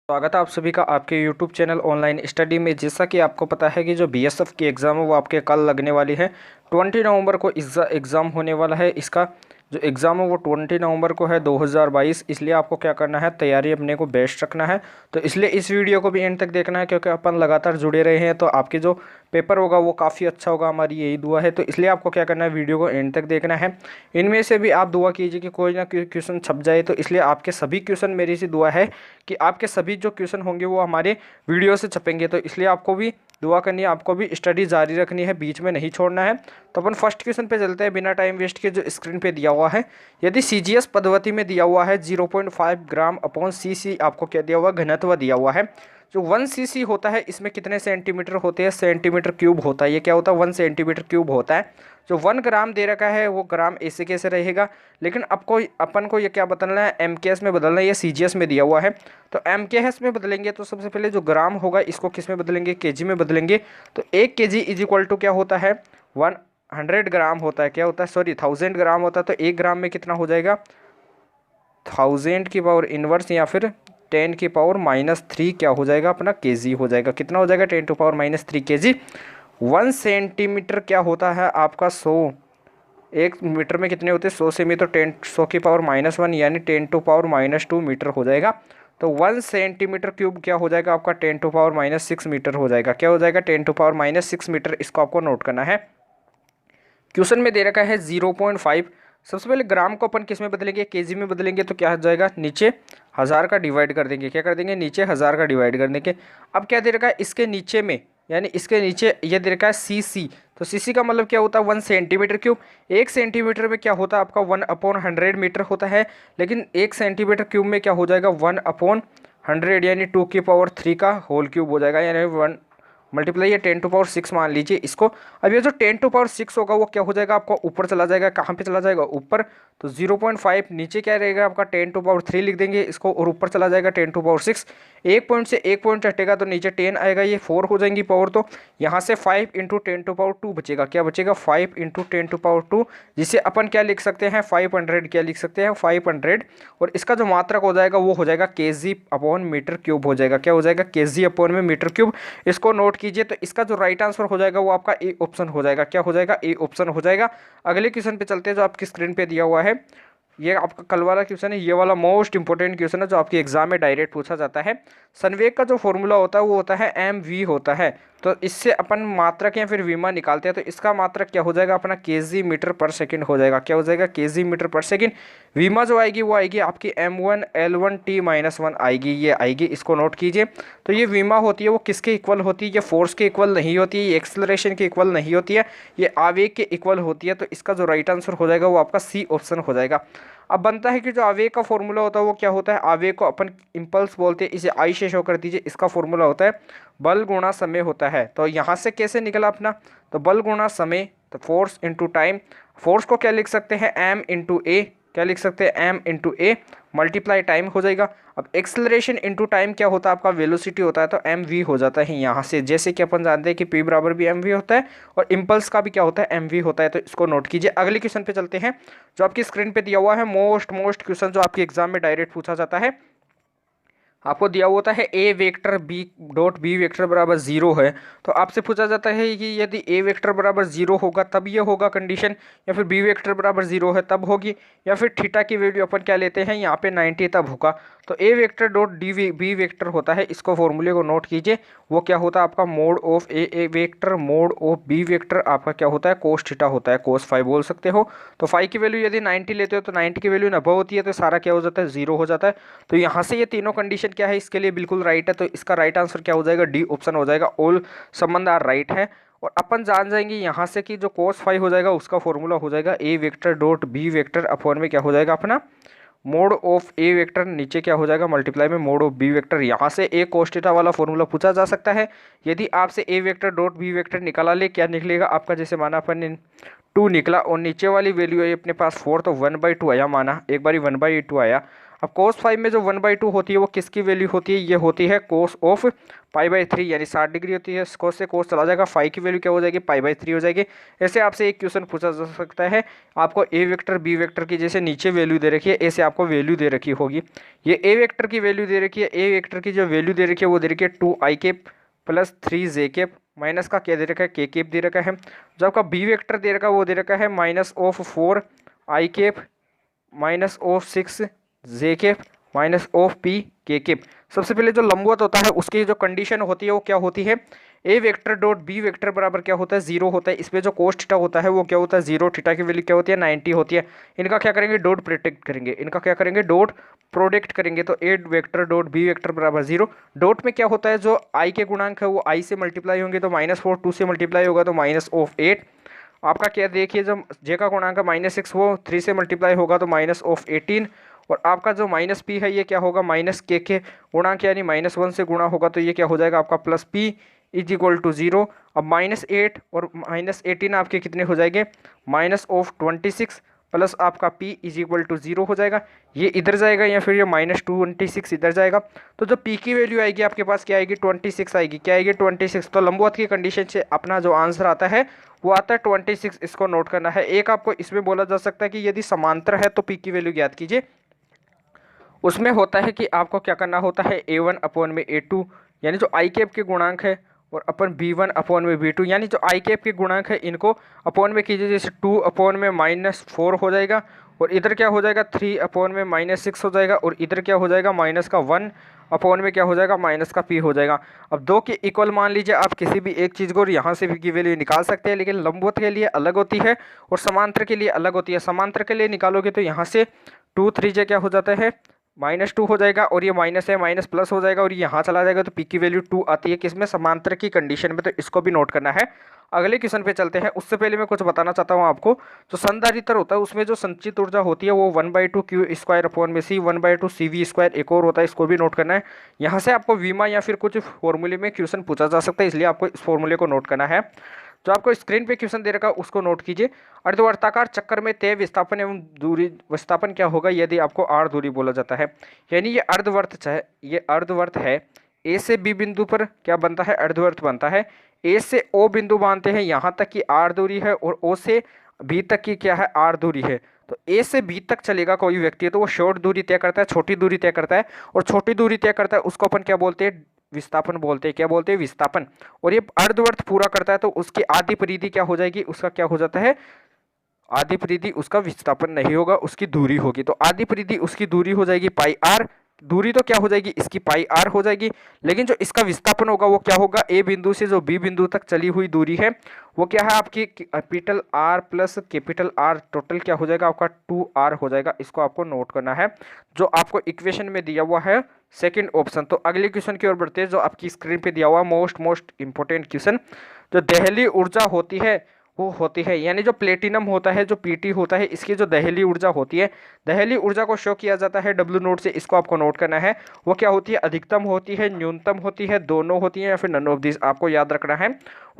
स्वागत है आप सभी का आपके YouTube चैनल ऑनलाइन स्टडी में। जैसा कि आपको पता है कि जो बीएसएफ की एग्ज़ाम है वो आपके कल लगने वाली है। 20 नवंबर को एग्ज़ाम होने वाला है। इसका जो एग्ज़ाम है वो 20 नवंबर को है 2022। इसलिए आपको क्या करना है, तैयारी अपने को बेस्ट रखना है। तो इसलिए इस वीडियो को भी एंड तक देखना है, क्योंकि अपन लगातार जुड़े रहे हैं तो आपके जो पेपर होगा वो काफ़ी अच्छा होगा, हमारी यही दुआ है। तो इसलिए आपको क्या करना है, वीडियो को एंड तक देखना है। इनमें से भी आप दुआ कीजिए कि कोई ना कोई क्वेश्चन छप जाए। तो इसलिए आपके सभी क्वेश्चन, मेरी सी दुआ है कि आपके सभी जो क्वेश्चन होंगे वो हमारे वीडियो से छपेंगे। तो इसलिए आपको भी दुआ करनी है, आपको भी स्टडी जारी रखनी है, बीच में नहीं छोड़ना है। तो अपन फर्स्ट क्वेश्चन पे चलते हैं बिना टाइम वेस्ट के, जो स्क्रीन पे दिया हुआ है। यदि सीजीएस पद्धति में दिया हुआ है 0.5 ग्राम अपॉन सीसी, आपको क्या दिया हुआ, घनत्व दिया हुआ है। जो 1 सीसी होता है इसमें कितने सेंटीमीटर होते हैं, सेंटीमीटर क्यूब होता है। ये क्या होता है, 1 सेंटीमीटर क्यूब होता है। जो 1 ग्राम दे रखा है वो ग्राम ऐसे कैसे रहेगा, लेकिन अपन को ये क्या बदलना है, एमकेएस में बदलना है। ये सीजीएस में दिया हुआ है तो एमकेएस में बदलेंगे। तो सबसे पहले जो ग्राम होगा इसको किस में बदलेंगे, केजी में बदलेंगे। तो 1 केजी इज इक्वल टू क्या होता है, 100 ग्राम होता है। क्या होता है, सॉरी 1000 ग्राम होता है। तो 1 ग्राम में कितना हो जाएगा, 1000 की पावर इनवर्स या फिर 10 की पावर -3 क्या हो जाएगा अपना, केजी हो जाएगा। कितना हो जाएगा, 10 टू पावर -3 केजी। 1 सेंटीमीटर क्या होता है आपका 100, 1 मीटर में कितने होते हैं 100 सेमी। तो 100 की पावर -1 यानी 10 टू पावर -2 मीटर हो जाएगा। तो 1 सेंटीमीटर क्यूब क्या हो जाएगा आपका, 10 टू पावर -6 मीटर हो जाएगा। क्या हो जाएगा, 10 टू पावर -6 मीटर। इसको आपको नोट करना है। क्वेश्चन में दे रखा है 0.5। सबसे पहले ग्राम को अपन किस में बदलेंगे, केजी में बदलेंगे। तो क्या हो जाएगा, नीचे 1000 का डिवाइड कर देंगे। क्या कर देंगे, नीचे 1000 का डिवाइड कर देंगे। अब क्या दे रखा है इसके नीचे में, यानी इसके नीचे ये दे रखा है सीसी। तो सीसी का मतलब क्या होता है, 1 सेंटीमीटर क्यूब। 1 सेंटीमीटर में क्या होता है आपका 1/100 मीटर होता है। लेकिन 1 सेंटीमीटर क्यूब में क्या हो जाएगा, 1/100 यानी 2 की पावर 3 का होल क्यूब हो जाएगा, यानी 1 मल्टीप्लाई ये 10 टू पावर 6 मान लीजिए इसको। अब ये जो 10 टू पावर 6 होगा वो क्या हो जाएगा आपका, ऊपर चला जाएगा। कहाँ पे चला जाएगा, ऊपर। तो 0.5 नीचे क्या रहेगा आपका, 10 टू पावर 3 लिख देंगे इसको, और ऊपर चला जाएगा 10 टू पावर 6। एक पॉइंट से एक पॉइंट हटेगा तो नीचे 10 आएगा, ये 4 हो जाएंगी पावर। तो यहाँ से 5 इंटू 10 टू पावर 2 बचेगा। क्या बचेगा, 5 इंटू 10 टू पावर 2, जिसे अपन क्या लिख सकते हैं, 500। क्या लिख सकते हैं, 500। और इसका जो मात्रक हो जाएगा वो हो जाएगा केजी अपॉन मीटर क्यूब हो जाएगा। क्या हो जाएगा, केजी अपॉन में मीटर क्यूब। इसको नोट कीजिए। तो इसका जो राइट आंसर हो जाएगा वो आपका ए ऑप्शन हो जाएगा। क्या हो जाएगा, ए ऑप्शन हो जाएगा। अगले क्वेश्चन पे चलते हैं जो आपकी स्क्रीन पे दिया हुआ है। ये आपका कल वाला क्वेश्चन है, ये वाला मोस्ट इंपॉर्टेंट क्वेश्चन है जो आपके एग्जाम में डायरेक्ट पूछा जाता है। संवेग का जो फॉर्मूला होता है वो होता है mv होता है। तो इससे अपन मात्रक या फिर विमा निकालते हैं। तो इसका मात्रक क्या हो जाएगा अपना, केजी मीटर पर सेकंड हो जाएगा। क्या हो जाएगा, केजी मीटर पर सेकंड। विमा जो आएगी वो आएगी आपकी m1L1T-1 आएगी, ये आएगी। इसको नोट कीजिए। तो ये विमा होती है वो किसके इक्वल होती है, ये फोर्स के इक्वल नहीं होती है, ये एक्सेलरेशन के इक्वल नहीं होती है, ये आवेग के इक्वल होती है। तो इसका जो राइट आंसर हो जाएगा वो आपका सी ऑप्शन हो जाएगा। अब बनता है कि जो आवेग का फॉर्मूला होता है वो क्या होता है, आवेग को अपन इम्पल्स बोलते हैं। इसे आई से शो कर दीजिए। इसका फॉर्मूला होता है बल गुणा समय होता है। तो यहाँ से कैसे निकला अपना, तो बल गुणा समय, तो फोर्स इंटू टाइम। फोर्स को क्या लिख सकते हैं, m इंटू ए। क्या लिख सकते हैं, m into A multiply time हो जाएगा। अब एक्सेलरेशन इंटू टाइम क्या होता है आपका, वेलोसिटी होता है। तो mv हो जाता है यहाँ से। जैसे कि अपन जानते हैं कि p बराबर भी mv होता है और इम्पल्स का भी क्या होता है, mv होता है। तो इसको नोट कीजिए। अगले क्वेश्चन पे चलते हैं जो आपकी स्क्रीन पे दिया हुआ है। मोस्ट क्वेश्चन जो आपके एग्जाम में डायरेक्ट पूछा जाता है। आपको दिया होता है A vector B dot B vector बराबर 0 है। तो आपसे पूछा जाता है कि यदि ए वेक्टर बराबर 0 होगा तब ये होगा कंडीशन, या फिर बी वेक्टर बराबर 0 है तब होगी, या फिर थीटा की वैल्यू अपन क्या लेते हैं यहाँ पे 90 तब होगा। तो ए वेक्टर डॉट बी वेक्टर होता है। इसको फॉर्मूले को नोट कीजिए। वो क्या होता है आपका, mod of A vector mod of B vector आपका क्या होता है, कोस थीटा होता है, कोस 5 बोल सकते हो। तो 5 की वैल्यू यदि 90 लेते हो तो 90 की वैल्यू 90 होती है। तो सारा क्या हो जाता है, 0 हो जाता है। तो यहाँ से ये तीनों कंडीशन क्या है, इसके लिए बिल्कुल राइट है। तो इसका राइट आंसर क्या हो जाएगा, डी ऑप्शन हो जाएगा। ऑल संबंध आर राइट है। और अपन जान जाएंगे यहाँ से कि जो cos 5 हो जाएगा उसका फॉर्मूला हो जाएगा A vector dot B vector upon में क्या हो जाएगा अपना, मोड ऑफ ए वेक्टर नीचे क्या हो जाएगा, मल्टीप्लाई में मोड ऑफ बी वेक्टर। यहाँ से ए cos थीटा वाला फॉर्मूला पूछा जा सकता है। यदि आपसे A vector dot B vector निकाला ले, क्या निकलेगा आपका, जैसे माना अपन ने 2 निकला और नीचे वाली वैल्यू है अपने पास 4, तो 1/2 आया, माना एक बारी 1/2 आया। अब cos 5 में जो 1/2 होती है वो किसकी वैल्यू होती है, ये होती है cos ऑफ π/3 यानी 60 डिग्री होती है। cos से cos चला जाएगा, फाई की वैल्यू क्या हो जाएगी, π/3 हो जाएगी। ऐसे आपसे एक क्वेश्चन पूछा जा सकता है, आपको ए वेक्टर बी वेक्टर की जैसे नीचे वैल्यू दे रखी है, ऐसे आपको वैल्यू दे रखी होगी। ये ए वेक्टर की वैल्यू दे रखी है, ए वेक्टर की जो वैल्यू दे रखी है वो दे रखी है 2i cap plus 3j cap minus का क्या दे रखा है, के कैप दे रखा है। जो आपका बी वेक्टर दे रखा है वो दे रखा है minus of 4i cap minus of 6j cap minus of P के कैप। सबसे पहले जो लंबवत होता है उसकी जो कंडीशन होती है वो क्या होती है, A vector dot B vector बराबर क्या होता है, 0 होता है। इसमें जो कोस थीटा होता है वो क्या होता है, 0। थीटा की वैल्यू क्या होती है, 90 होती है। इनका क्या करेंगे, डॉट प्रोडक्ट करेंगे, इनका क्या करेंगे, डॉट प्रोडक्ट करेंगे। तो ए वेक्टर डॉट बी वेक्टर बराबर 0। डॉट में क्या होता है, जो आई के गुणांक है वो आई से मल्टीप्लाई होंगे तो -4, 2 से मल्टीप्लाई होगा तो -8। आपका क्या देखिए, जब जे का गुणांक -6 वो 3 से मल्टीप्लाई होगा तो -18। और आपका जो माइनस पी है ये क्या होगा, माइनस के गुणांक यानी -1 से गुणा होगा तो ये क्या हो जाएगा आपका plus P is equal to 0। अब -8 और -18 आपके कितने हो जाएंगे, -26 प्लस आपका p इज इक्वल टू 0 हो जाएगा। ये इधर जाएगा या फिर ये -26 इधर जाएगा। तो जो p की वैल्यू आएगी आपके पास क्या आएगी, 26 आएगी। क्या आएगी, 26। तो लंबवत की कंडीशन से अपना जो आंसर आता है वो आता है 26। इसको नोट करना है। एक आपको इसमें बोला जा सकता है कि यदि समांतर है तो p की वैल्यू ज्ञात कीजिए। उसमें होता है कि आपको क्या करना होता है, a1 अपॉन में a2 यानी जो आई कैप के गुणांक है, और अपन b1 अपॉन में b2 यानी जो आई कैप के गुणांक है इनको अपॉन में कीजिए। जैसे 2 अपॉन में -4 हो जाएगा, और इधर क्या हो जाएगा 3 अपॉन में -6 हो जाएगा, और इधर क्या हो जाएगा माइनस का 1 अपॉन में क्या हो जाएगा, माइनस का p हो जाएगा। अब दो के इक्वल मान लीजिए आप किसी भी एक चीज़ को, और यहाँ से भी की वैल्यू निकाल सकते हैं, लेकिन लंबवत के लिए अलग होती है और समांतर के लिए अलग होती है। समांतर के लिए निकालोगे तो यहाँ से 2 3 क्या हो जाता है, -2 हो जाएगा, और ये माइनस है माइनस प्लस हो जाएगा, और यहाँ चला जाएगा तो p की वैल्यू 2 आती है किसमें, समांतर की कंडीशन में। तो इसको भी नोट करना है। अगले क्वेश्चन पे चलते हैं। उससे पहले मैं कुछ बताना चाहता हूँ आपको। जो संधारित्र होता है उसमें जो संचित ऊर्जा होती है वो 1/2 Q² अपॉन में C 1/2 CV²। एक और होता है, इसको भी नोट करना है। यहाँ से आपको वीमा या फिर कुछ फॉर्मूले में क्वेश्चन पूछा जा सकता है, इसलिए आपको इस फॉर्मूले को नोट करना है। जो आपको स्क्रीन पे क्वेश्चन दे रखा है उसको नोट कीजिए। अर्धवर्ताकार चक्कर में तय विस्थापन एवं दूरी, विस्थापन क्या होगा यदि आपको r दूरी बोला जाता है। यानी ये अर्धवर्त है, ए से बी बिंदु पर क्या बनता है, अर्धवर्त बनता है। ए से ओ बिंदु मानते हैं यहाँ तक की r दूरी है, और ओ से बी तक की क्या है, r दूरी है। तो ए से बी तक चलेगा कोई व्यक्ति तो वो शॉर्ट दूरी तय करता है, छोटी दूरी तय करता है, और छोटी दूरी तय करता है उसको अपन क्या बोलते हैं, विस्थापन बोलते हैं। क्या बोलते हैं, विस्थापन। और ये अर्धवर्त पूरा करता है तो उसकी आधी परिधि क्या हो जाएगी, उसका क्या हो जाता है, आधी परिधि उसका विस्थापन नहीं होगा, उसकी दूरी होगी। तो आधी परिधि उसकी दूरी हो जाएगी πr, दूरी तो क्या हो जाएगी इसकी πr हो जाएगी। लेकिन जो इसका विस्थापन होगा वो क्या होगा, ए बिंदु से जो बी बिंदु तक चली हुई दूरी है वो क्या है आपकी capital R plus capital R, total क्या हो जाएगा आपका 2r हो जाएगा। इसको आपको नोट करना है, जो आपको इक्वेशन में दिया हुआ है सेकंड ऑप्शन। तो अगले क्वेश्चन की ओर बढ़ते हैं, जो आपकी स्क्रीन पे दिया हुआ मोस्ट इंपॉर्टेंट क्वेश्चन। जो दहली ऊर्जा होती है वो होती है, यानी जो प्लेटिनम होता है, जो पीटी होता है, इसकी जो दहली ऊर्जा होती है, दहली ऊर्जा को शो किया जाता है W नोट से। इसको आपको नोट करना है। वो क्या होती है, अधिकतम होती है, न्यूनतम होती है, दोनों होती है, या फिर नन ऑफ दिस, आपको याद रखना है।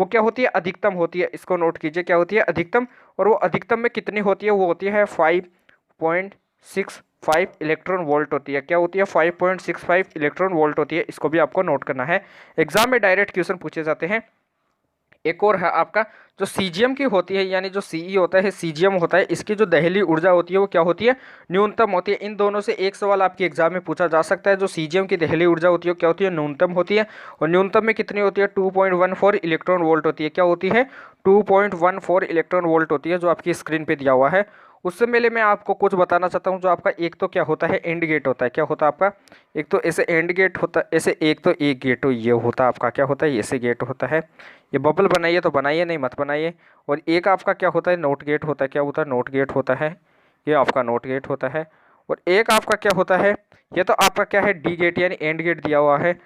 वो क्या होती है, अधिकतम होती है। इसको नोट कीजिए, क्या होती है, अधिकतम। और वो अधिकतम में कितनी होती है, वो होती है 5.65 इलेक्ट्रॉन वोल्ट होती है। क्या होती है, 5.65 इलेक्ट्रॉन वोल्ट होती है। इसको भी आपको नोट करना है, एग्जाम में डायरेक्ट क्वेश्चन पूछे जाते हैं। एक और है आपका जो सीजीएम की होती है, यानी जो सीई होता है, सीजीएम होता है, इसकी जो दहली ऊर्जा होती है वो क्या होती है, न्यूनतम होती है। इन दोनों से एक सवाल आपके एग्जाम में पूछा जा सकता है। जो सीजीएम की दहली ऊर्जा होती है क्या होती है, न्यूनतम होती है। और न्यूनतम में कितनी होती है, 2.14 इलेक्ट्रॉन वोल्ट होती है। क्या होती है, 2.14 इलेक्ट्रॉन वोल्ट होती है, जो आपकी स्क्रीन पे दिया हुआ है। उससे पहले मैं आपको कुछ बताना चाहता हूँ। जो आपका एक तो क्या होता है, एंड गेट होता है। क्या होता है आपका, एक तो ऐसे एंड गेट होता है, ऐसे एक तो एक गेट हो, ये होता है आपका, क्या होता है, ऐसे गेट होता है। ये बबल बनाइए तो बनाइए, नहीं मत बनाइए। और एक आपका क्या होता है, नोट गेट होता है। क्या होता है, नोट गेट होता है, ये आपका नोट गेट होता है। और एक आपका क्या होता है, ये तो आपका क्या है, डी गेट यानी एंड गेट दिया हुआ है।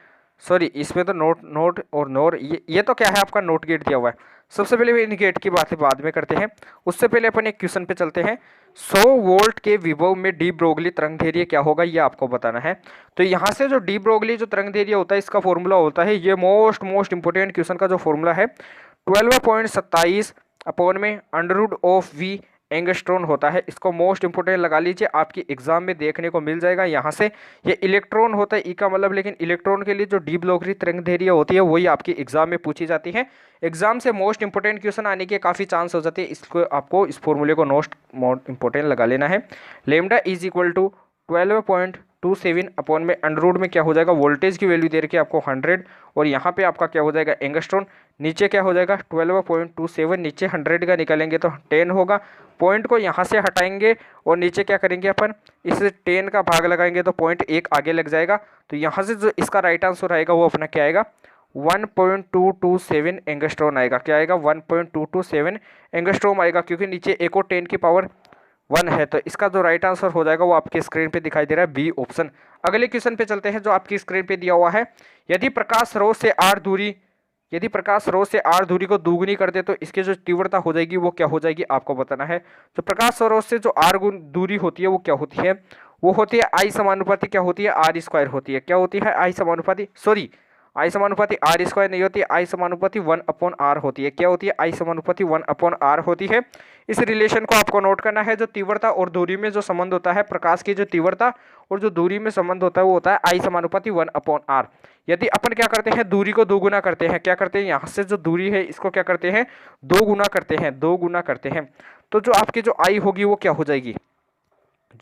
सॉरी, इसमें तो नोट और नोर, ये तो क्या है आपका, नोट गेट दिया हुआ है। सबसे पहले इन गेट की बातें बाद में करते हैं। उससे पहले अपन एक क्वेश्चन पे चलते हैं। 100 वोल्ट के विभव में डी ब्रोगली तरंगदैर्घ्य क्या होगा, ये आपको बताना है। तो यहाँ से जो डी ब्रोगली जो तरंगदैर्घ्य होता है, इसका फॉर्मूला होता है, ये मोस्ट इंपोर्टेंट क्वेश्चन का जो फॉर्मूला है, 12.27 अपॉन में √(v) एंगस्ट्रॉन होता है। इसको मोस्ट इंपोर्टेंट लगा लीजिए, आपकी एग्जाम में देखने को मिल जाएगा यहाँ से। ये इलेक्ट्रॉन होता है ई का मतलब, लेकिन इलेक्ट्रॉन के लिए जो डी ब्रोगली तरंग दैर्घ्य होती है वही आपकी एग्जाम में पूछी जाती है। एग्जाम से मोस्ट इंपोर्टेंट क्वेश्चन आने के काफ़ी चांस हो जाते हैं, इसको आपको इस फॉर्मूले को मोस्ट इंपोर्टेंट लगा लेना है। Lambda is equal to 12.27 upon में अंडर में क्या हो जाएगा, वोल्टेज की वैल्यू दे रखी है आपको 100, और यहाँ पे आपका क्या हो जाएगा एंगस्ट्रॉन, नीचे क्या हो जाएगा 12.27, नीचे 100 का निकालेंगे तो 10 होगा। पॉइंट को यहाँ से हटाएंगे और नीचे क्या करेंगे अपन, इस 10 का भाग लगाएंगे तो पॉइंट 1 आगे लग जाएगा। तो यहाँ से जो इसका राइट आंसर आएगा वो अपना क्या आएगा 1.227 एंगस्ट्रॉन आएगा। क्या आएगा 1.227 एंगस्ट्रॉम आएगा, क्योंकि नीचे एक और 10 की पावर 1 है। तो इसका जो राइट आंसर हो जाएगा वो आपकी स्क्रीन पे दिखाई दे रहा है बी ऑप्शन। अगले क्वेश्चन पे चलते हैं जो आपकी स्क्रीन पे दिया हुआ है। यदि प्रकाश स्रोत से आर दूरी को दोगुनी कर दे तो इसकी जो तीव्रता हो जाएगी वो क्या हो जाएगी, आपको बताना है। तो प्रकाश स्रोत से जो आर गुण दूरी होती है वो क्या होती है, वो होती है आई समानुपाती क्या होती है आर स्क्वायर होती है। क्या होती है आई समानुपाती, सॉरी आई समानुपाती आर स्क्वायर नहीं होती, आई समानुपाती 1/r होती है। क्या होती है आई समानुपाती 1/r होती है। इस रिलेशन को आपको नोट करना है। जो तीव्रता और दूरी में जो संबंध होता है, प्रकाश की जो तीव्रता और जो दूरी में संबंध होता है वो होता है आई समानुपाती 1/r। यदि अपन क्या करते हैं दूरी को 2 गुना करते हैं, क्या करते हैं यहाँ से जो दूरी है इसको क्या करते हैं 2 गुना करते हैं, 2 गुना करते हैं, तो जो आपकी जो आई होगी वो क्या हो जाएगी,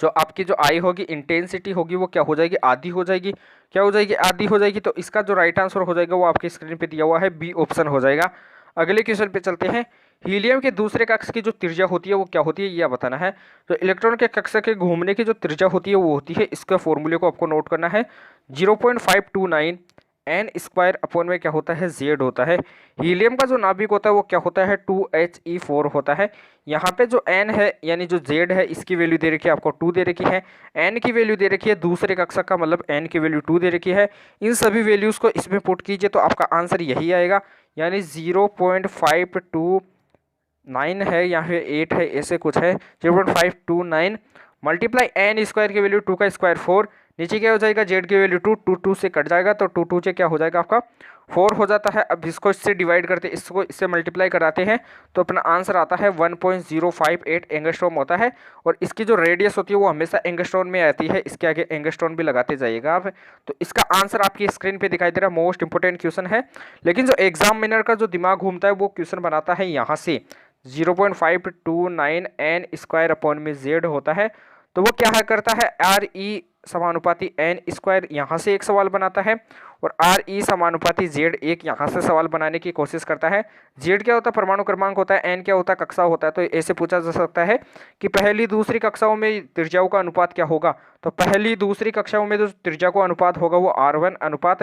जो आपकी जो आई होगी इंटेंसिटी होगी वो क्या हो जाएगी आधी हो जाएगी। क्या हो जाएगी आधी हो जाएगी। तो इसका जो राइट आंसर हो जाएगा वो आपकी स्क्रीन पे दिया हुआ है बी ऑप्शन हो जाएगा। अगले क्वेश्चन पे चलते हैं। हीलियम के दूसरे कक्ष की जो त्रिज्या होती है वो क्या होती है यह बताना है। तो इलेक्ट्रॉन के कक्ष के घूमने की जो त्रिज्या होती है वो होती है, इसके फॉर्मूले को आपको नोट करना है 0.529 एन स्क्वायर अपॉन में क्या होता है जेड होता है। हीलियम का जो नाभिक होता है वो क्या होता है 2He4 होता है। यहाँ पे जो एन है यानी जो जेड है इसकी वैल्यू दे रखी है आपको 2 दे रखी है, एन की वैल्यू दे रखी है दूसरे कक्षा का मतलब एन की वैल्यू 2 दे रखी है। इन सभी वैल्यूज़ को इसमें पुट कीजिए तो आपका आंसर यही आएगा, यानी 0.529 है या फिर 8 है ऐसे कुछ है, 0.529 मल्टीप्लाई एन स्क्वायर की वैल्यू 2 का स्क्वायर 4, नीचे क्या हो जाएगा जेड की वैल्यू 2 से कट जाएगा तो 2 से क्या हो जाएगा आपका 4 हो जाता है। अब इसको इससे डिवाइड करते इसको इससे मल्टीप्लाई कराते हैं तो अपना आंसर आता है 1.058 एंगस्ट्रॉम होता है। और इसकी जो रेडियस होती है वो हमेशा एंगस्ट्रॉन में आती है, इसके आगे एंगस्ट्रॉन भी लगाते जाइएगा आप। तो इसका आंसर आपकी स्क्रीन पे दिखाई दे रहा है, मोस्ट इंपोर्टेंट क्वेश्चन है। लेकिन जो एग्जामिनर का जो दिमाग घूमता है वो क्वेश्चन बनाता है यहाँ से 0.529 एन स्क्वायर अपॉन में जेड होता है। तो वो क्या करता है आर ई समानुपाती एन स्क्वायर यहाँ से एक सवाल बनाता है और आर ई समानुपाती जेड एक यहाँ से सवाल बनाने की कोशिश करता है। जेड क्या होता है परमाणु क्रमांक होता है, एन क्या होता है कक्षा होता है। तो ऐसे पूछा जा सकता है कि पहली दूसरी कक्षाओं में त्रिज्याओं का अनुपात क्या होगा। तो पहली दूसरी कक्षाओं में जो त्रिज्या को अनुपात होगा वो R1 अनुपात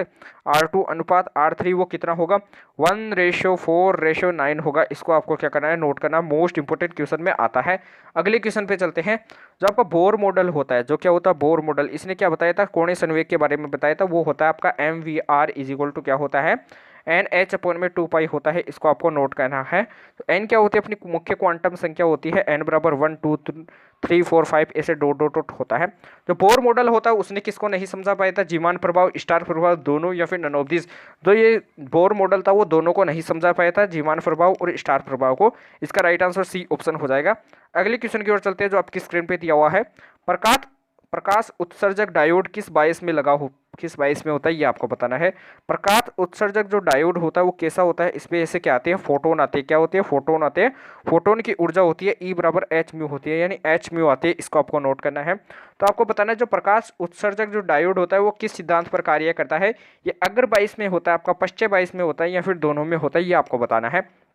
R2 अनुपात R3 वो कितना होगा 1:4:9 होगा। इसको आपको क्या करना है नोट करना, मोस्ट इंपोर्टेंट क्वेश्चन में आता है। अगले क्वेश्चन पे चलते हैं। जो आपका बोर मॉडल होता है, जो क्या होता है बोर मॉडल, इसने क्या बताया था कोणीय संवेग के बारे में बताया था, वो होता है आपका MVR इज इक्वल टू क्या होता है NH अपॉन में 2 पाई होता है। इसको आपको नोट करना है। तो n क्या होती है अपनी मुख्य क्वांटम संख्या होती है, n बराबर 1 2 3 4 5 ऐसे डॉट डॉट डॉट होता है। जो बोर मॉडल होता है उसने किसको नहीं समझा पाया था, जीमान प्रभाव स्टार प्रभाव दोनों या फिर नन ऑफ दिस। जो ये बोर मॉडल था वो दोनों को नहीं समझा पाया था, जीमान प्रभाव और स्टार प्रभाव को। इसका राइट आंसर सी ऑप्शन हो जाएगा। अगले क्वेश्चन की ओर चलते हैं जो आपकी स्क्रीन पे दिया हुआ है। प्रकाश उत्सर्जक डायोड किस बायस में होता है ये आपको बताना है। प्रकाश उत्सर्जक जो डायोड होता है वो कैसा होता है, इसमें ऐसे क्या आते हैं फोटोन आते हैं। क्या होते हैं फोटोन आते हैं। फोटोन की ऊर्जा होती है E बराबर h होती है, यानी h आती है। इसको आपको नोट करना है। तो आपको बताना है जो प्रकाश उत्सर्जक जो डायोड होता है वो किस सिद्धांत पर कार्य करता है। ये अग्र बायस में होता है, आपका पश्चिम बायस में होता है या फिर दोनों में होता है, ये आपको बताना है।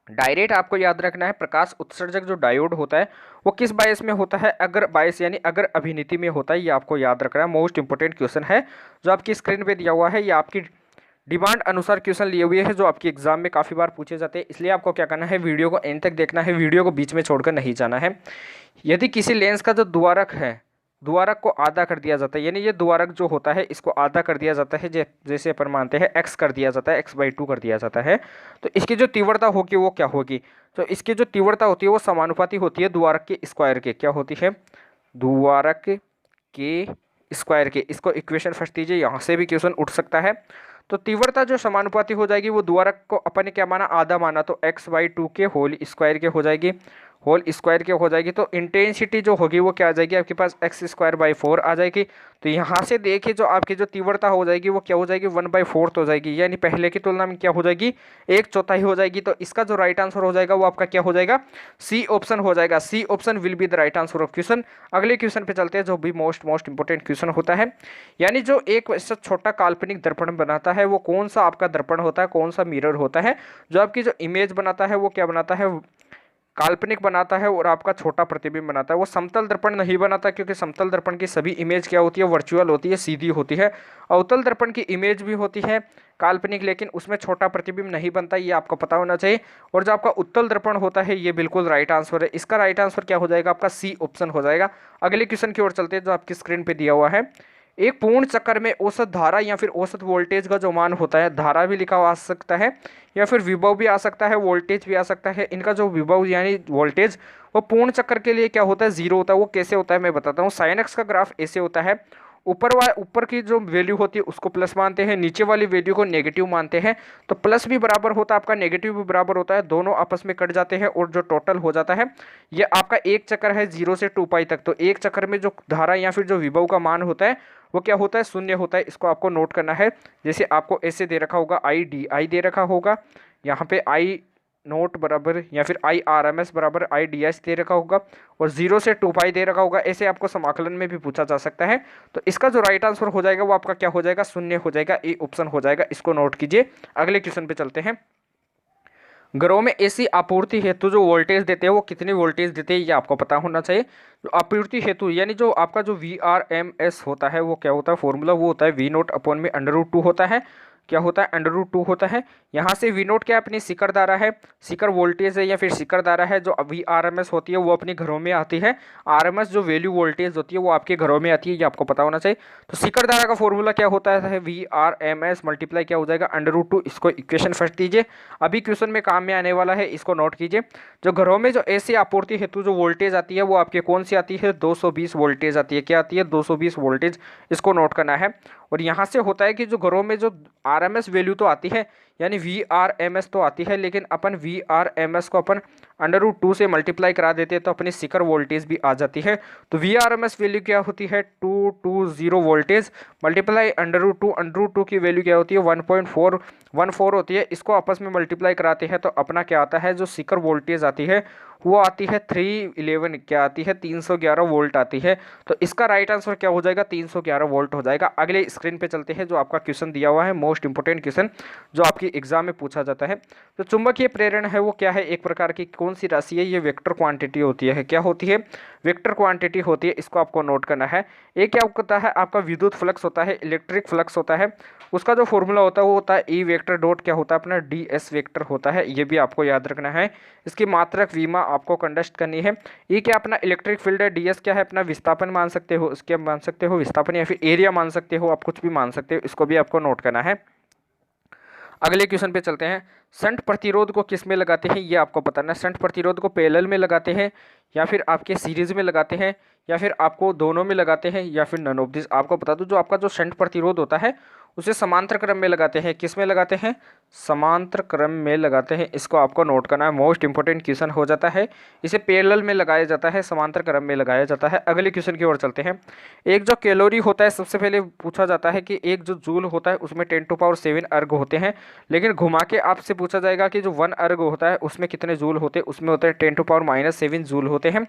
डायरेक्ट आपको याद रखना है प्रकाश उत्सर्जक जो डायोड होता है वो किस बायस में होता है, अगर बायस यानी अगर अभिनीति में होता है। ये आपको याद रखना है, मोस्ट इंपोर्टेंट क्वेश्चन है जो आपकी स्क्रीन पे दिया हुआ है। ये आपकी डिमांड अनुसार क्वेश्चन लिए हुए हैं जो आपके एग्जाम में काफ़ी बार पूछे जाते हैं। इसलिए आपको क्या करना है वीडियो को एंड तक देखना है, वीडियो को बीच में छोड़कर नहीं जाना है। यदि किसी लेंस का जो द्वारक है, द्वारक को आधा कर दिया जाता है, यानी ये द्वारक जो होता है इसको आधा कर दिया जाता है, जैसे अपन मानते हैं x कर दिया जाता है, x/2 कर दिया जाता है। तो इसकी जो तीव्रता होगी वो क्या होगी, तो इसकी जो तीव्रता होती है वो समानुपाती होती है द्वारक के स्क्वायर के। क्या होती है द्वारक के स्क्वायर के। इसको इक्वेशन फर्स्ट दीजिए, यहाँ से भी क्वेश्चन उठ सकता है। तो तीव्रता जो समानुपाती हो जाएगी वो द्वारक को अपन ने क्या माना आधा माना, तो x/2 के होल स्क्वायर के हो जाएगी। होल स्क्वायर की हो जाएगी। तो इंटेंसिटी जो होगी वो क्या आ जाएगी आपके पास x²/4 आ जाएगी। तो यहाँ से देखिए जो आपकी जो तीव्रता हो जाएगी वो क्या हो जाएगी 1/4 हो जाएगी, यानी पहले की तुलना में क्या हो जाएगी 1/4 हो जाएगी। तो इसका जो राइट आंसर हो जाएगा वो आपका क्या हो जाएगा सी ऑप्शन हो जाएगा। C option will be the right answer of question. अगले क्वेश्चन पे चलते हैं जो भी मोस्ट इंपोर्टेंट क्वेश्चन होता है, यानी जो एक ऐसा छोटा काल्पनिक दर्पण बनाता है वो कौन सा आपका दर्पण होता है, कौन सा मिरर होता है। जो आपकी जो इमेज बनाता है वो क्या बनाता है काल्पनिक बनाता है और आपका छोटा प्रतिबिंब बनाता है। वो समतल दर्पण नहीं बनाता, क्योंकि समतल दर्पण की सभी इमेज क्या होती है वर्चुअल होती है, सीधी होती है। अवतल दर्पण की इमेज भी होती है काल्पनिक, लेकिन उसमें छोटा प्रतिबिंब नहीं बनता, ये आपको पता होना चाहिए। और जो आपका उत्तल दर्पण होता है ये बिल्कुल राइट आंसर है। इसका राइट आंसर क्या हो जाएगा आपका सी ऑप्शन हो जाएगा। अगले क्वेश्चन की ओर चलते हैं जो आपकी स्क्रीन पे दिया हुआ है। एक पूर्ण चक्कर में औसत धारा या फिर औसत वोल्टेज का जो मान होता है, धारा भी लिखा आ सकता है या फिर विभव भी आ सकता है, वोल्टेज भी आ सकता है। इनका जो विभव यानी वोल्टेज वो पूर्ण चक्कर के लिए क्या होता है 0 होता है। वो कैसे होता है मैं बताता हूँ। साइन एक्स का ग्राफ ऐसे होता है, ऊपर की जो वैल्यू होती है उसको प्लस मानते हैं, नीचे वाली वैल्यू को नेगेटिव मानते हैं। तो प्लस भी बराबर होता है आपका, नेगेटिव भी बराबर होता है, दोनों आपस में कट जाते हैं और जो टोटल हो जाता है ये आपका एक चक्कर है 0 से 2π तक। तो एक चक्कर में जो धारा या फिर जो विभव का मान होता है वो क्या होता है 0 होता है। इसको आपको नोट करना है। जैसे आपको ऐसे दे रखा होगा IDI दे रखा होगा, यहाँ पे I नोट बराबर या फिर IRMS बराबर IDS दे रखा होगा और 0 से 2π दे रखा होगा। ऐसे आपको समाकलन में भी पूछा जा सकता है। तो इसका जो राइट आंसर हो जाएगा वो आपका क्या हो जाएगा 0 हो जाएगा, ए ऑप्शन हो जाएगा। इसको नोट कीजिए। अगले क्वेश्चन पे चलते हैं। घरों में एसी आपूर्ति हेतु जो वोल्टेज देते हैं वो कितनी वोल्टेज देते हैं ये आपको पता होना चाहिए। जो आपूर्ति हेतु यानी जो आपका जो VRMS होता है वो क्या होता है फॉर्मूला, वो होता है V0/√2 होता है। क्या होता है √2 होता है। यहाँ से V0 क्या अपनी शिखर धारा है, शिखर वोल्टेज है या फिर शिखर धारा है। जो VRMS होती है वो अपने घरों में आती है। RMS जो वैल्यू वोल्टेज होती है वो आपके घरों में आती है, ये आपको पता होना चाहिए। तो शिखर धारा का फॉर्मूला क्या होता है VRMS मल्टीप्लाई क्या हो जाएगा √2। इसको इक्वेशन फर्स्ट दीजिए, अभी क्वेश्चन में काम में आने वाला है, इसको नोट कीजिए। जो घरों में जो एसी आपूर्ति हेतु जो वोल्टेज आती है वो आपके कौन सी आती है 220 वोल्टेज आती है। क्या आती है 220 वोल्टेज, इसको नोट करना है। और यहाँ से होता है कि जो घरों में जो RMS वैल्यू तो आती है यानी VRMS तो आती है, लेकिन अपन VRMS को अपन √2 से मल्टीप्लाई करा देते हैं तो अपनी शिखर वोल्टेज भी आ जाती है। तो VRMS वैल्यू क्या होती है 220 वोल्टेज मल्टीप्लाई √2 की वैल्यू क्या होती है 1.414 होती है। इसको आपस में मल्टीप्लाई कराते हैं तो अपना क्या आता है जो शिखर वोल्टेज आती है वो आती है 311, क्या आती है 311 वोल्ट आती है। तो इसका राइट आंसर क्या हो जाएगा 311 वोल्ट हो जाएगा। अगले स्क्रीन पे चलते हैं जो आपका क्वेश्चन दिया हुआ है मोस्ट इंपोर्टेंट क्वेश्चन जो आपकी एग्जाम में पूछा जाता है। तो चुंबकीय प्रेरण है वो क्या है, एक प्रकार की कौन सी राशि है, ये वेक्टर क्वांटिटी होती है। क्या होती है वेक्टर क्वांटिटी होती है, इसको आपको नोट करना है। एक क्या होता है आपका विद्युत फ्लक्स होता है, इलेक्ट्रिक फ्लक्स होता है, उसका जो फॉर्मूला होता है वो होता है E वेक्टर डॉट क्या होता है अपना DS वेक्टर होता है। ये भी आपको याद रखना है। इसकी मात्रक विमा आपको कंडक्ट करनी है। E क्या अपना इलेक्ट्रिक फील्ड है, DS क्या है अपना विस्थापन मान सकते हो, इसके मान सकते हो विस्थापन या फिर एरिया मान सकते हो, आप कुछ भी मान सकते हो, इसको भी आपको नोट करना है। अगले क्वेश्चन पे चलते हैं। शंट प्रतिरोध को किस में लगाते हैं ये आपको बताना है। शंट प्रतिरोध को पैरेलल में लगाते हैं या फिर आपके सीरीज में लगाते हैं या फिर आपको दोनों में लगाते हैं या फिर नन ऑफ दिस। आपको बता दूं जो आपका जो शंट प्रतिरोध होता है उसे समांतर क्रम में लगाते हैं। किस में लगाते हैं समांतर क्रम में लगाते हैं, इसको आपको नोट करना है। मोस्ट इंपोर्टेंट क्वेश्चन हो जाता है। इसे पैरेलल में लगाया जाता है, समांतर क्रम में लगाया जाता है। अगले क्वेश्चन की ओर चलते हैं। एक जो कैलोरी होता है सबसे पहले पूछा जाता है कि एक जो जूल होता है उसमें 10⁻7 अर्ग होते हैं, लेकिन घुमा के आपसे पूछा जाएगा कि जो 1 अर्ग होता है उसमें कितने जूल होते हैं, उसमें होते हैं 10⁻−7 जूल होते हैं।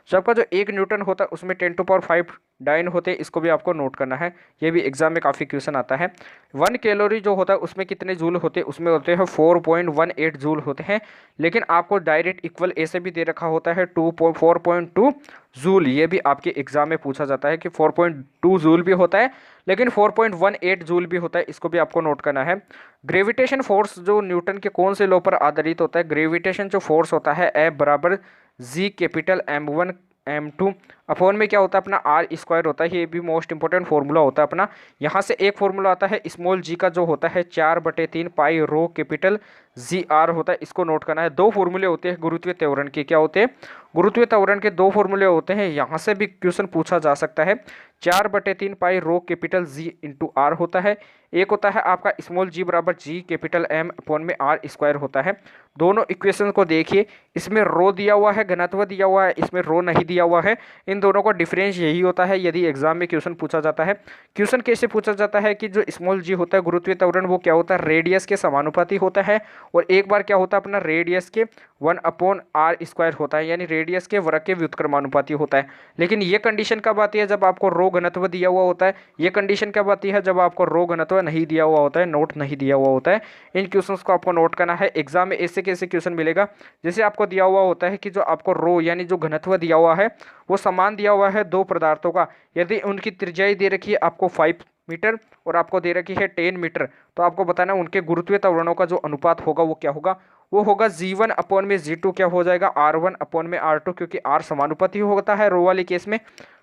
जो आपका जो 1 न्यूटन होता है उसमें 10⁵ डाइन होते हैं, इसको भी आपको नोट करना है। ये भी एग्जाम में काफ़ी क्वेश्चन आता है। 1 कैलोरी जो होता है उसमें कितने जूल होते हैं, उसमें होते हैं 4.18 जूल होते हैं, लेकिन आपको डायरेक्ट इक्वल ऐसे भी दे रखा होता है 4.2 जूल। ये भी आपके एग्जाम में पूछा जाता है कि 4.2 जूल भी होता है लेकिन 4.18 जूल भी होता है, इसको भी आपको नोट करना है। ग्रेविटेशन फोर्स जो न्यूटन के कौन से लॉ पर आधारित होता है, ग्रेविटेशन जो फोर्स होता है F बराबर G capital M1 M2 upon में क्या होता है अपना R² होता है। ये भी मोस्ट इंपोर्टेंट फार्मूला होता है अपना। यहाँ से एक फार्मूला आता है स्मॉल g का जो होता है 4/3 पाई रो कैपिटल GR होता है, इसको नोट करना है। 2 फार्मूले होते हैं गुरुत्वीय त्वरण के, क्या होते हैं गुरुत्वीय त्वरण के 2 फार्मूले होते हैं। यहाँ से भी क्वेश्चन पूछा जा सकता है। 4/3 पाई रो कैपिटल जी इंटू आर होता है। एक होता है आपका स्मॉल जी बराबर जी कैपिटल एम अपॉन में आर स्क्वायर होता है। दोनों इक्वेशन को देखिए, इसमें रो दिया हुआ है, घनत्व दिया हुआ है, इसमें रो नहीं दिया हुआ है। इन दोनों का डिफरेंस यही होता है यदि एग्जाम में क्वेश्चन पूछा जाता है। क्वेश्चन कैसे पूछा जाता है कि जो स्मॉल जी होता है गुरुत्वीय त्वरण वो क्या होता है, रेडियस के समानुपाती होता है, और एक बार क्या होता है अपना रेडियस के 1/r² होता है, यानी रेडियस के वर्ग के व्युत्क्रमानुपाती होता है। लेकिन ये कंडीशन कब आती है, जब आपको रो घनत्व दिया हुआ होता है। ये कंडीशन कब आती है, जब आपको रो घनत्व नहीं दिया हुआ होता है, नोट नहीं दिया हुआ होता है। इन क्वेश्चंस को आपको नोट करना है। एग्जाम में ऐसे कैसे क्वेश्चन मिलेगा, जैसे आपको दिया हुआ होता है कि जो आपको रो यानी जो घनत्व दिया हुआ है वो समान दिया हुआ है दो पदार्थों का, यदि उनकी त्रिज्याई दे रखी है आपको 5 मीटर और आपको दे रखी है 10 मीटर, तो आपको बताना है उनके गुरुत्वीय त्वरणों का जो अनुपात होगा वो क्या होगा। वो होगा g1/g2 क्या हो जाएगा r1/r2, क्योंकि r समानुपाती होता है रो वाले केस में।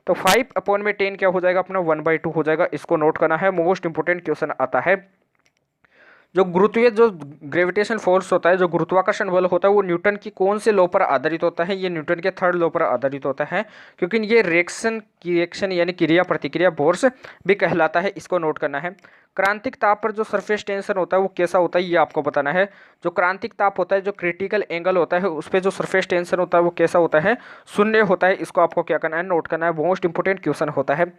तो 5/10 क्या हो जाएगा अपना 1/2 हो जाएगा। इसको नोट करना है, मोस्ट इंपोर्टेंट क्वेश्चन आता है। जो ग्रेविटेशन फोर्स होता है, जो गुरुत्वाकर्षण बल होता है, वो न्यूटन की कौन से लॉ पर आधारित होता है, ये न्यूटन के थर्ड लॉ पर आधारित होता है, क्योंकि ये रिएक्शन यानी क्रिया प्रतिक्रिया फोर्स भी कहलाता है। इसको नोट करना है। क्रांतिक ताप पर जो सरफेस टेंशन होता है वो कैसा होता है, ये आपको बताना है। जो क्रांतिक ताप होता है, जो क्रिटिकल एंगल होता है, उस पर जो सरफेस टेंशन होता है वो कैसा होता है, शून्य होता है। इसको आपको क्या करना है, नोट करना है। मोस्ट इंपोर्टेंट क्वेश्चन होता है।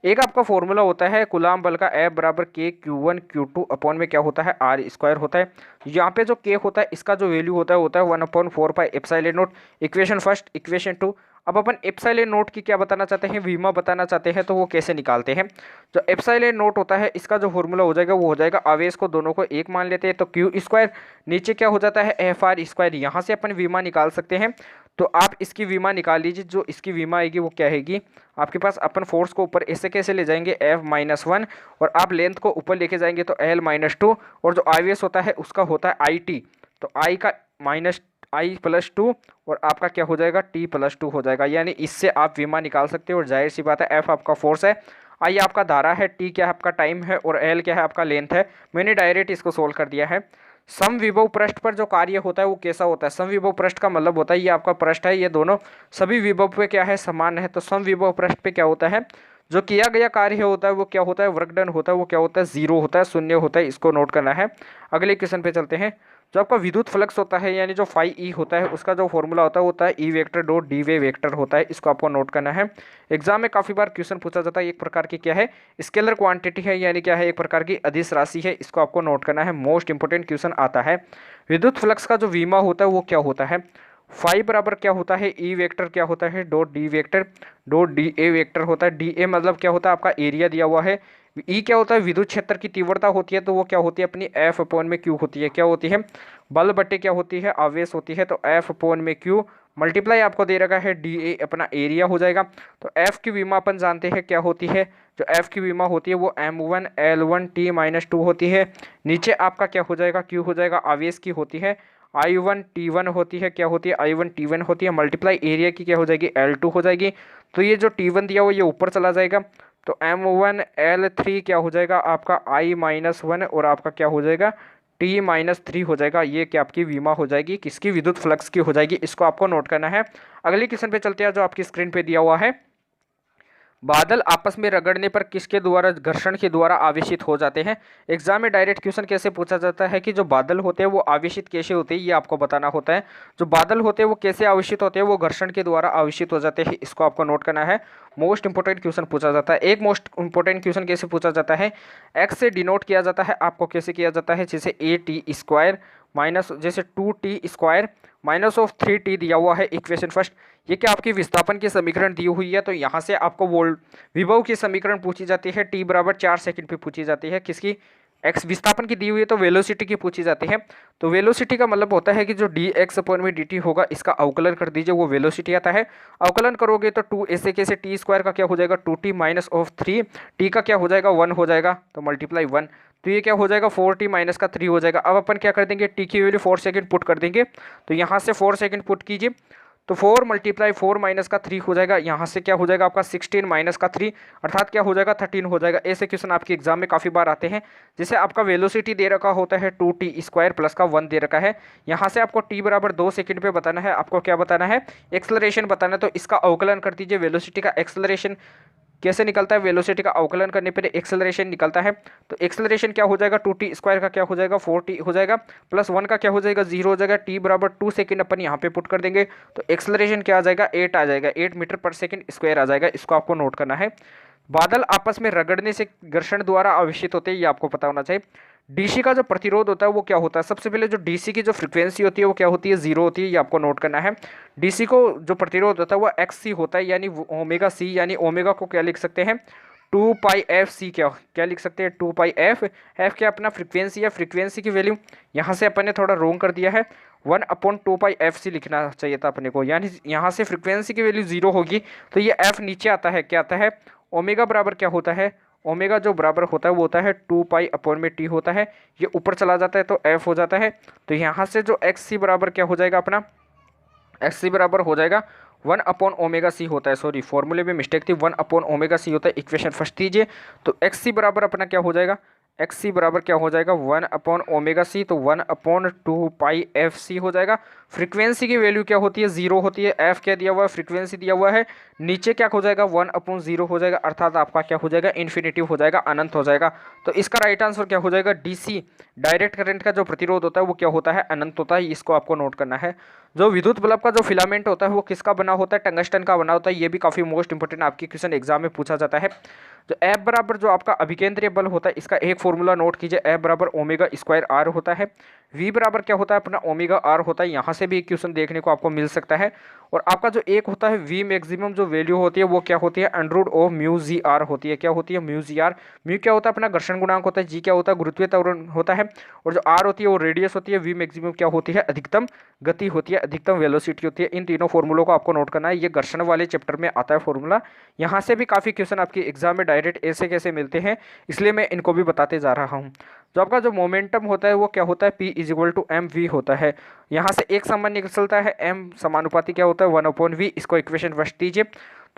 एक आपका फॉर्मूला होता है कूलाम बल का, F बराबर K Q1 Q2 अपॉन में क्या होता है r² होता है। यहाँ पे जो K होता है इसका जो वैल्यू होता है 1/4 pi epsilon not. Equation first, equation two. अब अपन एप्सिलॉन नॉट की क्या बताना चाहते हैं, वीमा बताना चाहते हैं, तो वो कैसे निकालते हैं। जो एप्सिलॉन नॉट होता है इसका जो फॉर्मूला हो जाएगा वो हो जाएगा, आवेश को दोनों को एक मान लेते हैं तो Q², नीचे क्या हो जाता है FR²। यहाँ से अपन वीमा निकाल सकते हैं, तो आप इसकी वीमा निकाल लीजिए। जो इसकी वीमा आएगी वो क्या आएगी आपके पास, अपन फोर्स को ऊपर ऐसे कैसे ले जाएंगे F-1, और आप लेंथ को ऊपर लेके जाएंगे तो L-2, और जो आवेश होता है उसका होता है IT, तो I का -I+2 और आपका क्या हो जाएगा T+2 हो जाएगा। यानी इससे आप वीमा निकाल सकते हो। और जाहिर सी बात है F आपका फोर्स है, I आपका धारा है, T क्या है आपका टाइम है, और L क्या है आपका लेंथ है। मैंने डायरेक्ट इसको सोल्व कर दिया है। समविभव पृष्ठ पर जो कार्य होता है वो कैसा होता है। समविभव पृष्ठ का मतलब होता है ये आपका पृष्ठ है, ये दोनों सभी विभव पे क्या है समान है। तो समविभव पृष्ठ पे क्या होता है, जो किया गया कार्य होता है वो क्या होता है, वर्क डन होता है वो क्या होता है, जीरो होता है, शून्य होता है। इसको नोट करना है। अगले क्वेश्चन पे चलते हैं। जो आपका विद्युत फ्लक्स होता है यानी जो फाई ई होता है उसका जो फॉर्मूला होता है E vector dot D way vector होता है। इसको आपको नोट करना है। एग्जाम में काफ़ी बार क्वेश्चन पूछा जाता है। एक प्रकार की क्या है, स्केलर क्वांटिटी है, यानी क्या है एक प्रकार की अदिश राशि है। इसको आपको नोट करना है, मोस्ट इंपोर्टेंट क्वेश्चन आता है। विद्युत फ्लक्स का जो वीमा होता है वो क्या होता है, फाई बराबर क्या होता है ई वेक्टर क्या होता है dot D vector dot D A vector होता है। डी ए मतलब क्या होता है आपका एरिया दिया हुआ है। ई क्या होता है विद्युत क्षेत्र की तीव्रता होती है, तो वो क्या होती है अपनी F/Q होती है। क्या होती है, बल बटे क्या होती है, आवेश होती है। तो F/Q मल्टीप्लाई आपको दे रखा है डी ए अपना एरिया हो जाएगा। तो F की विमा अपन जानते हैं क्या होती है, जो F की विमा होती है वो M1 L1 T-2 होती है। नीचे आपका क्या हो जाएगा, Q हो जाएगा, आवेश की होती है I1 T1 होती है। क्या होती है I1 T1 होती है, मल्टीप्लाई एरिया की क्या हो जाएगी L2 हो जाएगी। तो ये जो T1 दिया हुआ ये ऊपर चला जाएगा, तो M1 L3 क्या हो जाएगा आपका I-1 और आपका क्या हो जाएगा T-3 हो जाएगा। ये क्या आपकी विमा हो जाएगी, किसकी, विद्युत फ्लक्स की हो जाएगी। इसको आपको नोट करना है। अगले क्वेश्चन पे चलते हैं जो आपकी स्क्रीन पे दिया हुआ है। बादल आपस में रगड़ने पर किसके द्वारा, घर्षण के द्वारा आवेशित हो जाते हैं। एग्जाम में डायरेक्ट क्वेश्चन कैसे पूछा जाता है कि जो बादल होते हैं वो आवेशित कैसे होते हैं, ये आपको बताना होता है। जो बादल होते हैं वो कैसे आवेशित होते हैं, वो घर्षण के द्वारा आवेशित हो जाते हैं। इसको आपको नोट करना है। मोस्ट इंपोर्टेंट क्वेश्चन पूछा जाता है। एक मोस्ट इंपोर्टेंट क्वेश्चन कैसे पूछा जाता है, एक्स से डिनोट किया जाता है, आपको कैसे किया जाता है, जैसे AT² माइनस जैसे 2T² -3T दिया हुआ है इक्वेशन फर्स्ट। ये क्या आपकी विस्थापन की समीकरण दी हुई है, तो यहाँ से आपको वोल्ट विभव की समीकरण पूछी जाती है। T बराबर 4 सेकंड पे पूछी जाती है, किसकी, एक्स विस्थापन की दी हुई है, तो वेलोसिटी की पूछी जाती है। तो वेलोसिटी का मतलब होता है कि जो dx/dt होगा इसका अवकलन कर दीजिए, वो वेलोसिटी आता है। अवकलन करोगे तो 2 ऐसे कैसे T² का क्या हो जाएगा 2T -3, T का क्या हो जाएगा 1 हो जाएगा, तो मल्टीप्लाई 1, तो ये क्या हो जाएगा 4T - 3 हो जाएगा। अब अपन क्या कर देंगे, T की वैल्यू 4 सेकंड पुट कर देंगे, तो यहाँ से 4 सेकंड पुट कीजिए, तो 4 × 4 - 3 हो जाएगा। यहाँ से क्या हो जाएगा आपका 16 - 3 अर्थात क्या हो जाएगा 13 हो जाएगा। ऐसे क्वेश्चन आपके एग्जाम में काफ़ी बार आते हैं। जैसे आपका वेलोसिटी दे रखा होता है 2T² प्लस का 1 दे रखा है, यहाँ से आपको T बराबर 2 सेकंड पे बताना है। आपको क्या बताना है, एक्सलरेशन बताना है, तो इसका अवकलन कर दीजिए वेलोसिटी का एक्सलरेशन कैसे निकलता है, वेलोसिटी का अवकलन करने पर एक्सेलरेशन निकलता है। तो एक्सेलरेशन क्या हो जाएगा, 2t स्क्वायर का क्या हो जाएगा 4t हो जाएगा, प्लस 1 का क्या हो जाएगा 0 हो जाएगा, t बराबर 2 सेकंड अपन यहाँ पे पुट कर देंगे। तो एक्सेलरेशन क्या आ जाएगा 8 आ जाएगा, 8 मीटर पर सेकंड स्क्वायर आ जाएगा। इसको आपको नोट करना है। बादल आपस में रगड़ने से घर्षण द्वारा आवेशित होते हैं, ये आपको पता होना चाहिए। डीसी का जो प्रतिरोध होता है वो क्या होता है, सबसे पहले जो डीसी की जो फ्रीक्वेंसी होती है वो क्या होती है 0 होती है, ये आपको नोट करना है। डीसी को जो प्रतिरोध होता है वो एक्स सी होता है, यानी ओमेगा सी, यानी ओमेगा को क्या लिख सकते हैं 2πf(c), क्या क्या लिख सकते हैं 2πf। एफ क्या अपना फ्रीक्वेंसी है, फ्रीक्वेंसी की वैल्यू यहाँ से अपन ने थोड़ा रोंग कर दिया है, 1/2πfc लिखना चाहिए था अपने को, यानी यहाँ से फ्रीक्वेंसी की वैल्यू 0 होगी तो ये एफ नीचे आता है, क्या आता है ओमेगा बराबर क्या होता है, ओमेगा जो बराबर होता है वो होता है 2π/t होता है, ये ऊपर चला जाता है तो एफ हो जाता है। तो यहाँ से जो एक्स सी बराबर क्या हो जाएगा अपना, एक्स सी बराबर हो जाएगा 1/ओमेगा c होता है, सॉरी फॉर्मूले में मिस्टेक थी, 1/ओमेगा c होता है। इक्वेशन फर्स्ट दीजिए तो एक्स सी बराबर अपना क्या हो जाएगा, एक्स सी बराबर क्या हो जाएगा 1/ओमेगा c, तो 1/2πfc हो जाएगा। फ्रीक्वेंसी की वैल्यू क्या होती है 0 होती है, एफ क्या दिया हुआ है फ्रीक्वेंसी दिया हुआ है, नीचे क्या हो जाएगा 1/0 हो जाएगा, अर्थात आपका क्या हो जाएगा इन्फिनिटी हो जाएगा, अनंत हो जाएगा। तो इसका राइट आंसर क्या हो जाएगा डीसी, डायरेक्ट करंट का जो प्रतिरोध होता है वो क्या होता है अनंत होता है, इसको आपको नोट करना है। जो विद्युत बल्ब का जो फिलामेंट होता है वो किसका बना होता है, टंगस्टन का बना होता है, ये भी काफी मोस्ट इंपोर्टेंट आपकी क्वेश्चन एग्जाम में पूछा जाता है। जो एफ बराबर जो आपका अभिकेंद्रीय बल होता है इसका एक फॉर्मूला नोट कीजिए, एफ बराबर ओमेगा स्क्वायर आर होता है, वी बराबर क्या होता है अपना ओमेगा आर होता है, यहाँ से भी एक क्वेश्चन देखने को आपको मिल सकता है। और आपका जो एक होता है वी मैक्सिमम जो वैल्यू होती है वो क्या होती है under root of mu G R होती है, क्या होती है म्यू जी आर। म्यू क्या होता है अपना घर्षण गुणांक होता है, जी क्या होता है गुरुत्वीय त्वरण होता है, और जो आर होती है वो रेडियस होती है, वी मैक्सिमम क्या होती है अधिकतम गति होती है, अधिकतम वेलोसिटी होती है। इन तीनों फॉर्मूलों को आपको नोट करना है, ये घर्षण वाले चैप्टर में आता है फॉर्मूला। यहाँ से भी काफी क्वेश्चन आपके एग्जाम में डायरेक्ट ऐसे कैसे मिलते हैं, इसलिए मैं इनको भी बताते जा रहा हूँ। जो आपका जो मोमेंटम होता है वो क्या होता है P = mv होता है, यहाँ से एक समान निकलता है, m समानुपाती क्या होता है 1/v, इसको इक्वेशन फर्स्ट दीजिए।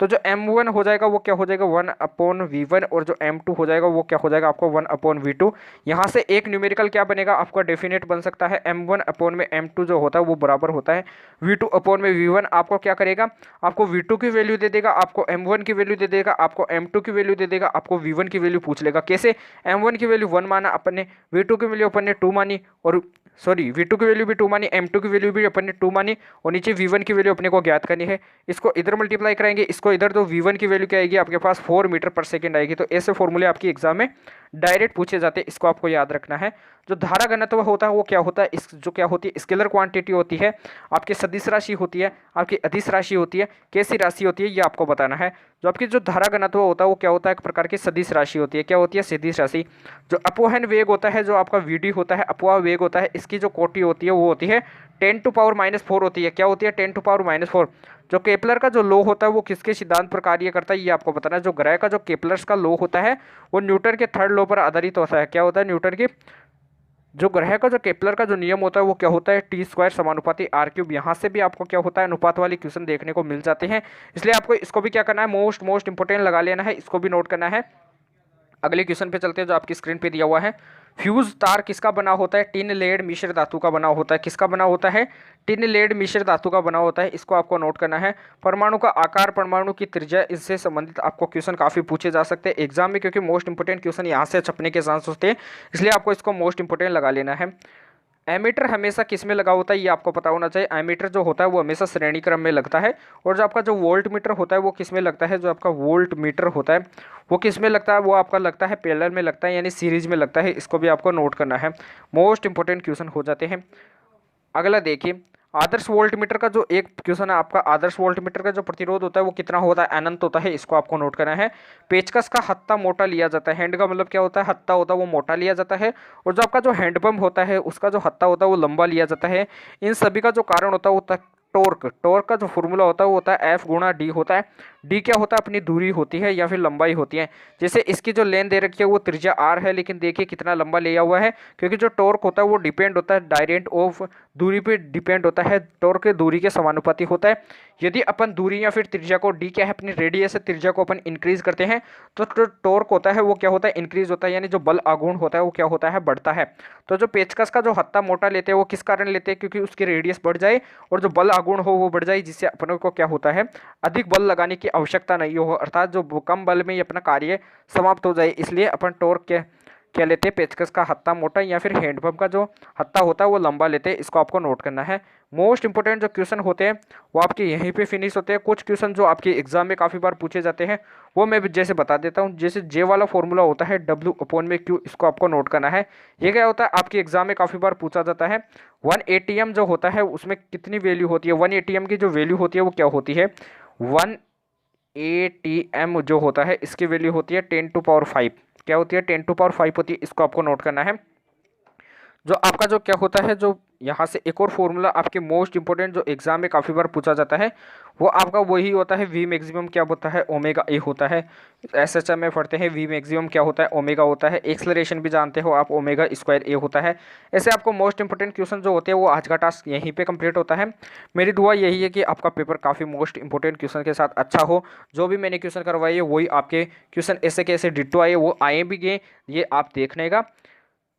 तो जो m1 हो जाएगा वो क्या हो जाएगा 1/v1, और जो m2 हो जाएगा वो क्या हो जाएगा आपको 1/v2। यहाँ से एक न्यूमेरिकल क्या बनेगा आपका डेफिनेट बन सकता है, m1 में m2 जो होता है वो बराबर होता है v2/v1। आपको क्या करेगा, आपको v2 की वैल्यू दे देगा, आपको m1 की वैल्यू दे देगा, आपको m2 की वैल्यू दे देगा, आपको v1 की वैल्यू पूछ लेगा। कैसे, m1 की वैल्यू 1 माना अपन ने, v2 की वैल्यू अपन ने 2 मानी, और सॉरी v2 की वैल्यू भी 2 मानी, m2 की वैल्यू भी अपन ने 2 मानी, और नीचे v1 की वैल्यू अपने को ज्ञात करनी है। इसको इधर मल्टीप्लाई कराएंगे, इसको इधर, तो v1 की वैल्यू क्या आएगी आपके पास 4 मीटर पर सेकंड आएगी। तो ऐसे फॉर्मूले आपकी एग्जाम में डायरेक्ट पूछे जाते हैं, इसको आपको याद रखना है। जो धारा घनत्व होता है वो क्या होता है, इस जो क्या होती है स्केलर क्वांटिटी होती है, आपकी सदिश राशि होती है, आपकी अदिश राशि होती है, कैसी राशि होती है ये आपको बताना है। जो आपकी जो धारा घनत्व होता है वो क्या होता है, एक प्रकार की सदिश राशि होती है, क्या होती है सदिश राशि। जो अपवहन वेग होता है, जो आपका vd होता है, अपवाह वेग होता है, इसकी जो कोटि होती है वो होती है 10⁻⁴ होती है, क्या होती है 10⁻⁴। जो केपलर का जो लॉ होता है वो किसके सिद्धांत पर कार्य करता है ये आपको बताना है। जो ग्रह का जो केपलर्स का लॉ होता है वो न्यूटन के थर्ड लॉ पर आधारित होता है, क्या होता है न्यूटन के, जो ग्रह का जो केपलर का जो नियम होता है वो क्या होता है t² समानुपाती r³। यहाँ से भी आपको क्या होता है अनुपात वाली क्वेश्चन देखने को मिल जाते हैं, इसलिए आपको इसको भी क्या करना है मोस्ट इंपोर्टेंट लगा लेना है, इसको भी नोट करना है। अगले क्वेश्चन पे चलते हैं जो आपकी स्क्रीन पे दिया हुआ है। फ्यूज तार किसका बना होता है, टिन लेड मिश्र धातु का बना होता है, किसका बना होता है टिन लेड मिश्र धातु का बना होता है, इसको आपको नोट करना है। परमाणु का आकार, परमाणु की त्रिज्या, इससे संबंधित आपको क्वेश्चन काफी पूछे जा सकते हैं एग्जाम में, क्योंकि मोस्ट इंपोर्टेंट क्वेश्चन यहाँ से छपने के चांस होते हैं, इसलिए आपको इसको मोस्ट इंपोर्टेंट लगा लेना है। एमीटर हमेशा किस में लगा होता है ये आपको पता होना चाहिए। एमीटर जो होता है वो हमेशा श्रेणी क्रम में लगता है, और जो आपका जो वोल्ट मीटर होता है वो किस में लगता है, जो आपका वोल्ट मीटर होता है वो किस में लगता है, वो आपका लगता है पैरेलल में लगता है, यानी सीरीज में लगता है, इसको भी आपको नोट करना है। मोस्ट इंपोर्टेंट क्वेश्चन हो जाते हैं। अगला देखिए, आदर्श वोल्ट मीटर का जो एक क्वेश्चन है आपका, आदर्श वोल्ट मीटर का जो प्रतिरोध होता है वो कितना होता है, अनंत होता है, इसको आपको नोट करना है। पेचकस का हत्था मोटा लिया जाता है, हैंड का मतलब क्या होता है हत्था होता है वो मोटा लिया जाता है, और जो आपका जो हैंडपंप होता है उसका जो हत्था होता है वो लंबा लिया जाता है। इन सभी का जो कारण होता है वो टॉर्क, टॉर्क का जो फॉर्मूला होता है वो होता है F×d होता है। d क्या होता है अपनी दूरी होती है या फिर लंबाई होती है। जैसे इसकी जो लेंथ दे रखी है वो त्रिज्या r है, लेकिन देखिए कितना लंबा लिया हुआ है, क्योंकि जो टॉर्क होता है वो डिपेंड होता है डायरेक्ट ऑफ दूरी पे डिपेंड होता है, टॉर्क के दूरी के समानुपाती होता है। यदि अपन दूरी या फिर त्रिज्या को d क्या है अपनी रेडियस है, त्रिज्या को अपन इंक्रीज करते हैं तो टॉर्क होता है वो क्या होता है इंक्रीज होता है, यानी जो बल आघूर्ण होता है वो क्या होता है बढ़ता है। तो जो पेचकस का जो हत्था मोटा लेते हैं वो किस कारण लेते हैं, क्योंकि उसकी रेडियस बढ़ जाए और जो बल आघूर्ण हो वो बढ़ जाए, जिससे अपनों को क्या होता है अधिक बल लगाने की आवश्यकता नहीं हो, अर्थात जो कम बल में ही अपना कार्य समाप्त हो जाए, इसलिए अपन टॉर्क क्या लेते हैं, पेचकस का हत्था मोटा या फिर हैंडपंप का जो हत्था होता है वो लंबा लेते हैं। इसको आपको नोट करना है। मोस्ट इंपोर्टेंट जो क्वेश्चन होते हैं वो आपके यहीं पे फिनिश होते हैं। कुछ क्वेश्चन जो आपके एग्जाम में काफ़ी बार पूछे जाते हैं वो मैं जैसे बता देता हूँ। जैसे जे वाला फॉर्मूला होता है W/Q, इसको आपको नोट करना है। ये क्या होता है, आपके एग्जाम में काफ़ी बार पूछा जाता है। 1 ATM जो होता है उसमें कितनी वैल्यू होती है, 1 ATM की जो वैल्यू होती है वो क्या होती है, 1 ATM जो होता है इसकी वैल्यू होती है 10⁵। क्या होती है, 10⁵ होती है। इसको आपको नोट करना है। जो आपका जो क्या होता है, जो यहाँ से एक और फॉर्मूला आपके मोस्ट इंपोर्टेंट जो एग्जाम में काफ़ी बार पूछा जाता है वो आपका वही होता है, वी मैक्सिमम क्या होता है, ओमेगा ए होता है। SHM में पढ़ते हैं वी मैक्सिमम क्या होता है, ओमेगा होता है। एक्सलरेशन भी जानते हो आप, ओमेगा स्क्वायर ए होता है। ऐसे आपको मोस्ट इंपोर्टेंट क्वेश्चन जो होते हैं वो आज का टास्क यहीं पे कंप्लीट होता है। मेरी दुआ यही है कि आपका पेपर काफ़ी मोस्ट इंपोर्टेंट क्वेश्चन के साथ अच्छा हो। जो भी मैंने क्वेश्चन करवाए है वही आपके क्वेश्चन ऐसे के ऐसे डिट्टो आए, वो आए भी गए, ये आप देखने का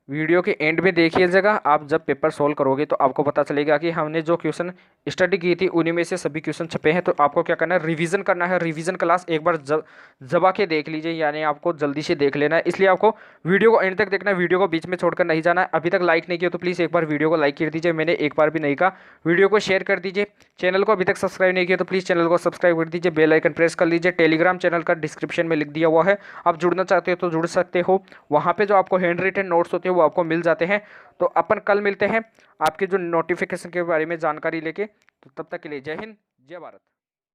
वीडियो के एंड में देखिएगा। आप जब पेपर सोल्व करोगे तो आपको पता चलेगा कि हमने जो क्वेश्चन स्टडी की थी उन्हीं में से सभी क्वेश्चन छपे हैं। तो आपको क्या करना है, रिवीजन करना है। रिवीजन क्लास एक बार जबा के देख लीजिए, यानी आपको जल्दी से देख लेना है। इसलिए आपको वीडियो को एंड तक देखना है, वीडियो को बीच में छोड़कर नहीं जाना है। अभी तक लाइक नहीं किया तो प्लीज़ एक बार वीडियो को लाइक कर दीजिए, मैंने एक बार भी नहीं कहा। वीडियो को शेयर कर दीजिए। चैनल को अभी तक सब्सक्राइब नहीं किया तो प्लीज़ चैनल को सब्सक्राइब कर दीजिए, बेल आइकन प्रेस कर लीजिए। टेलीग्राम चैनल का डिस्क्रिप्शन में लिख दिया हुआ है, आप जुड़ना चाहते हो तो जुड़ सकते हो। वहाँ पे जो आपको हैंड रिटन नोट्स होते हैं वो आपको मिल जाते हैं। तो अपन कल मिलते हैं आपके जो नोटिफिकेशन के बारे में जानकारी लेके। तो तब तक के लिए जय हिंद, जय भारत।